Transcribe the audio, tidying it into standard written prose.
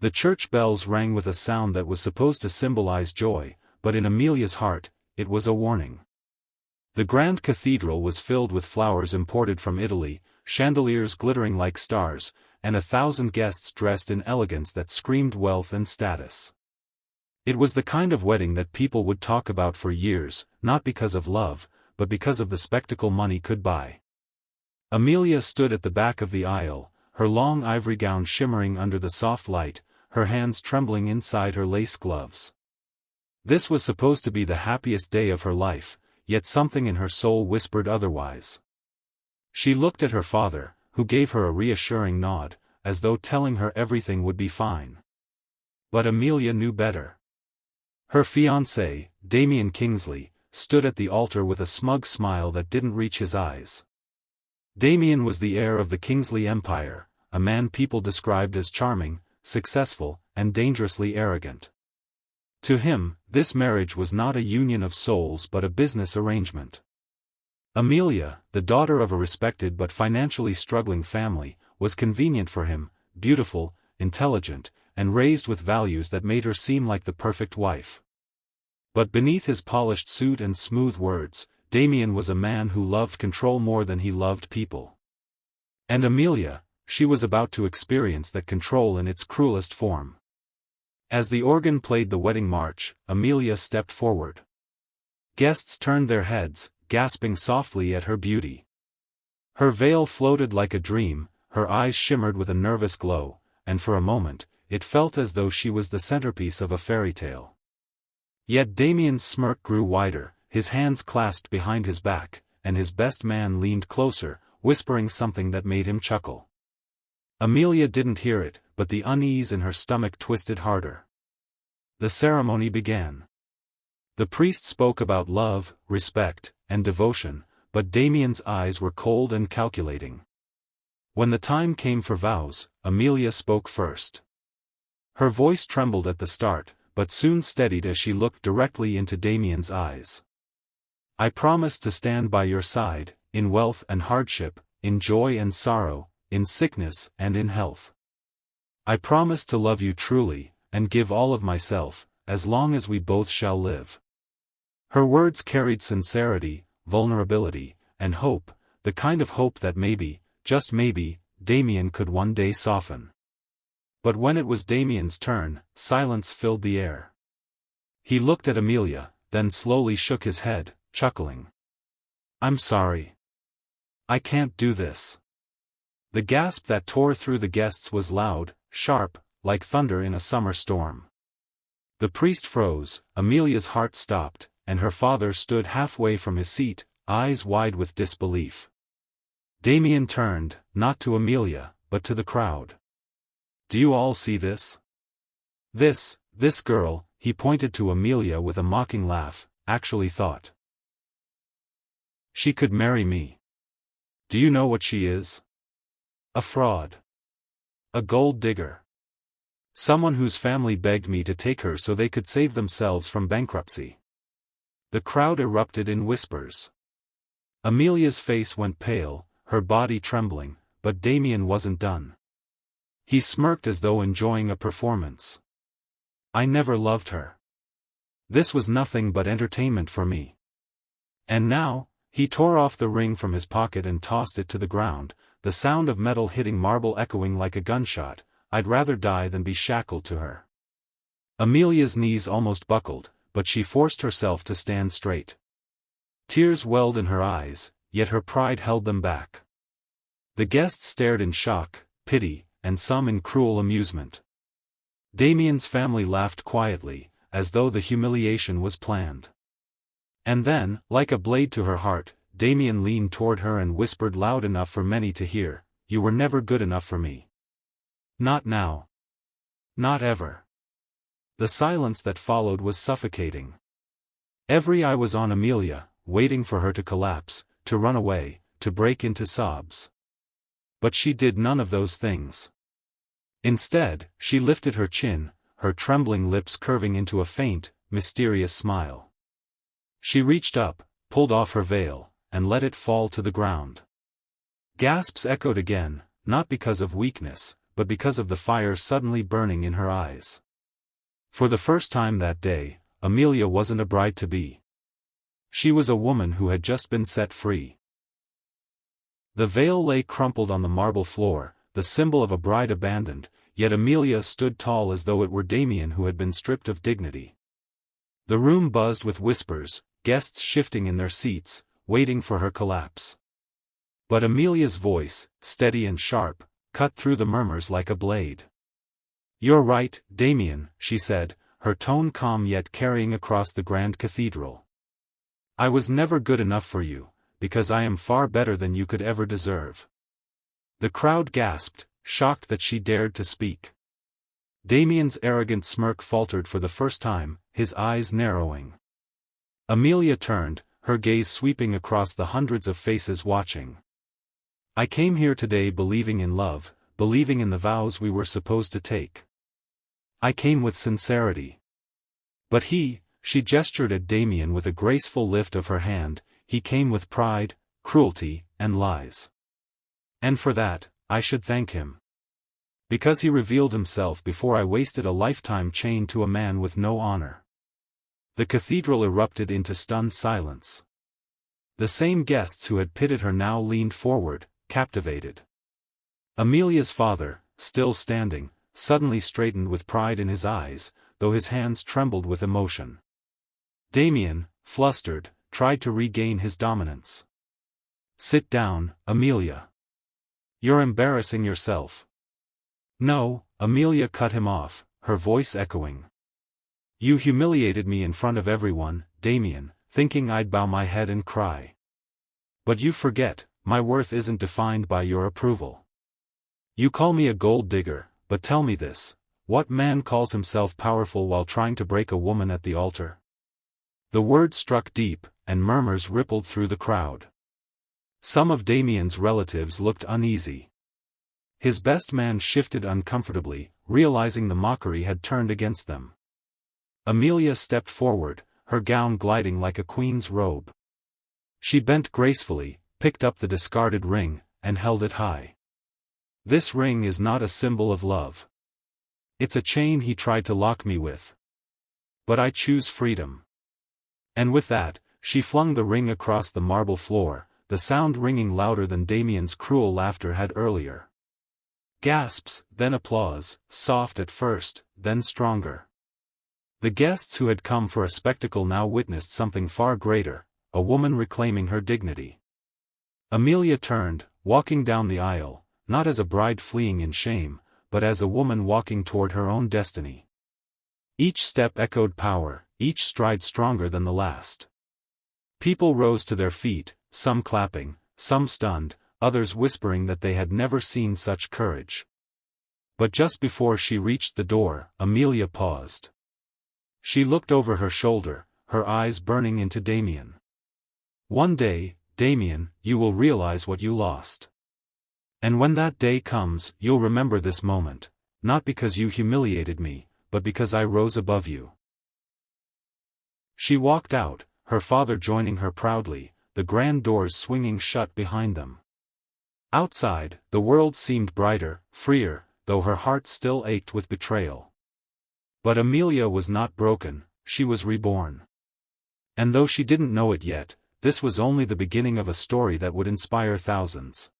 The church bells rang with a sound that was supposed to symbolize joy, but in Amelia's heart, it was a warning. The grand cathedral was filled with flowers imported from Italy, chandeliers glittering like stars, and 1,000 guests dressed in elegance that screamed wealth and status. It was the kind of wedding that people would talk about for years, not because of love, but because of the spectacle money could buy. Amelia stood at the back of the aisle, her long ivory gown shimmering under the soft light, her hands trembling inside her lace gloves. This was supposed to be the happiest day of her life, yet something in her soul whispered otherwise. She looked at her father, who gave her a reassuring nod, as though telling her everything would be fine. But Amelia knew better. Her fiancé, Damien Kingsley, stood at the altar with a smug smile that didn't reach his eyes. Damien was the heir of the Kingsley Empire, a man people described as charming, successful, and dangerously arrogant. To him, this marriage was not a union of souls but a business arrangement. Amelia, the daughter of a respected but financially struggling family, was convenient for him, beautiful, intelligent, and raised with values that made her seem like the perfect wife. But beneath his polished suit and smooth words, Damien was a man who loved control more than he loved people. And Amelia, she was about to experience that control in its cruelest form. As the organ played the wedding march, Amelia stepped forward. Guests turned their heads, gasping softly at her beauty. Her veil floated like a dream, her eyes shimmered with a nervous glow, and for a moment, it felt as though she was the centerpiece of a fairy tale. Yet Damien's smirk grew wider, his hands clasped behind his back, and his best man leaned closer, whispering something that made him chuckle. Amelia didn't hear it, but the unease in her stomach twisted harder. The ceremony began. The priest spoke about love, respect, and devotion, but Damien's eyes were cold and calculating. When the time came for vows, Amelia spoke first. Her voice trembled at the start, but soon steadied as she looked directly into Damien's eyes. "I promise to stand by your side, in wealth and hardship, in joy and sorrow, in sickness and in health. I promise to love you truly, and give all of myself, as long as we both shall live." Her words carried sincerity, vulnerability, and hope, the kind of hope that maybe, just maybe, Damien could one day soften. But when it was Damien's turn, silence filled the air. He looked at Amelia, then slowly shook his head, chuckling. "I'm sorry. I can't do this." The gasp that tore through the guests was loud, sharp, like thunder in a summer storm. The priest froze, Amelia's heart stopped, and her father stood halfway from his seat, eyes wide with disbelief. Damien turned, not to Amelia, but to the crowd. "Do you all see this? This girl," he pointed to Amelia with a mocking laugh, "actually thought she could marry me. Do you know what she is? A fraud. A gold digger. Someone whose family begged me to take her so they could save themselves from bankruptcy." The crowd erupted in whispers. Amelia's face went pale, her body trembling, but Damien wasn't done. He smirked as though enjoying a performance. "I never loved her. This was nothing but entertainment for me. And now," he tore off the ring from his pocket and tossed it to the ground, the sound of metal hitting marble echoing like a gunshot, "I'd rather die than be shackled to her." Amelia's knees almost buckled, but she forced herself to stand straight. Tears welled in her eyes, yet her pride held them back. The guests stared in shock, pity, and some in cruel amusement. Damien's family laughed quietly, as though the humiliation was planned. And then, like a blade to her heart, Damien leaned toward her and whispered loud enough for many to hear, "You were never good enough for me. Not now. Not ever." The silence that followed was suffocating. Every eye was on Amelia, waiting for her to collapse, to run away, to break into sobs. But she did none of those things. Instead, she lifted her chin, her trembling lips curving into a faint, mysterious smile. She reached up, pulled off her veil, and let it fall to the ground. Gasps echoed again, not because of weakness, but because of the fire suddenly burning in her eyes. For the first time that day, Amelia wasn't a bride-to-be. She was a woman who had just been set free. The veil lay crumpled on the marble floor, the symbol of a bride abandoned, yet Amelia stood tall as though it were Damien who had been stripped of dignity. The room buzzed with whispers, guests shifting in their seats, waiting for her collapse. But Amelia's voice, steady and sharp, cut through the murmurs like a blade. "You're right, Damien," she said, her tone calm yet carrying across the grand cathedral. "I was never good enough for you, because I am far better than you could ever deserve." The crowd gasped, shocked that she dared to speak. Damien's arrogant smirk faltered for the first time, his eyes narrowing. Amelia turned, her gaze sweeping across the hundreds of faces watching. "I came here today believing in love, believing in the vows we were supposed to take. I came with sincerity. But she gestured at Damien with a graceful lift of her hand, he came with pride, cruelty, and lies. And for that, I should thank him. Because he revealed himself before I wasted a lifetime chained to a man with no honor." The cathedral erupted into stunned silence. The same guests who had pitied her now leaned forward, captivated. Amelia's father, still standing, suddenly straightened with pride in his eyes, though his hands trembled with emotion. Damien, flustered, tried to regain his dominance. "Sit down, Amelia. You're embarrassing yourself." "No," Amelia cut him off, her voice echoing. "You humiliated me in front of everyone, Damien, thinking I'd bow my head and cry. But you forget, my worth isn't defined by your approval. You call me a gold digger, but tell me this, what man calls himself powerful while trying to break a woman at the altar?" The word struck deep, and murmurs rippled through the crowd. Some of Damien's relatives looked uneasy. His best man shifted uncomfortably, realizing the mockery had turned against them. Amelia stepped forward, her gown gliding like a queen's robe. She bent gracefully, picked up the discarded ring, and held it high. "This ring is not a symbol of love. It's a chain he tried to lock me with. But I choose freedom." And with that, she flung the ring across the marble floor, the sound ringing louder than Damien's cruel laughter had earlier. Gasps, then applause, soft at first, then stronger. The guests who had come for a spectacle now witnessed something far greater, a woman reclaiming her dignity. Amelia turned, walking down the aisle, not as a bride fleeing in shame, but as a woman walking toward her own destiny. Each step echoed power, each stride stronger than the last. People rose to their feet, some clapping, some stunned, others whispering that they had never seen such courage. But just before she reached the door, Amelia paused. She looked over her shoulder, her eyes burning into Damien. "One day, Damien, you will realize what you lost. And when that day comes, you'll remember this moment, not because you humiliated me, but because I rose above you." She walked out, her father joining her proudly, the grand doors swinging shut behind them. Outside, the world seemed brighter, freer, though her heart still ached with betrayal. But Amelia was not broken, she was reborn. And though she didn't know it yet, this was only the beginning of a story that would inspire thousands.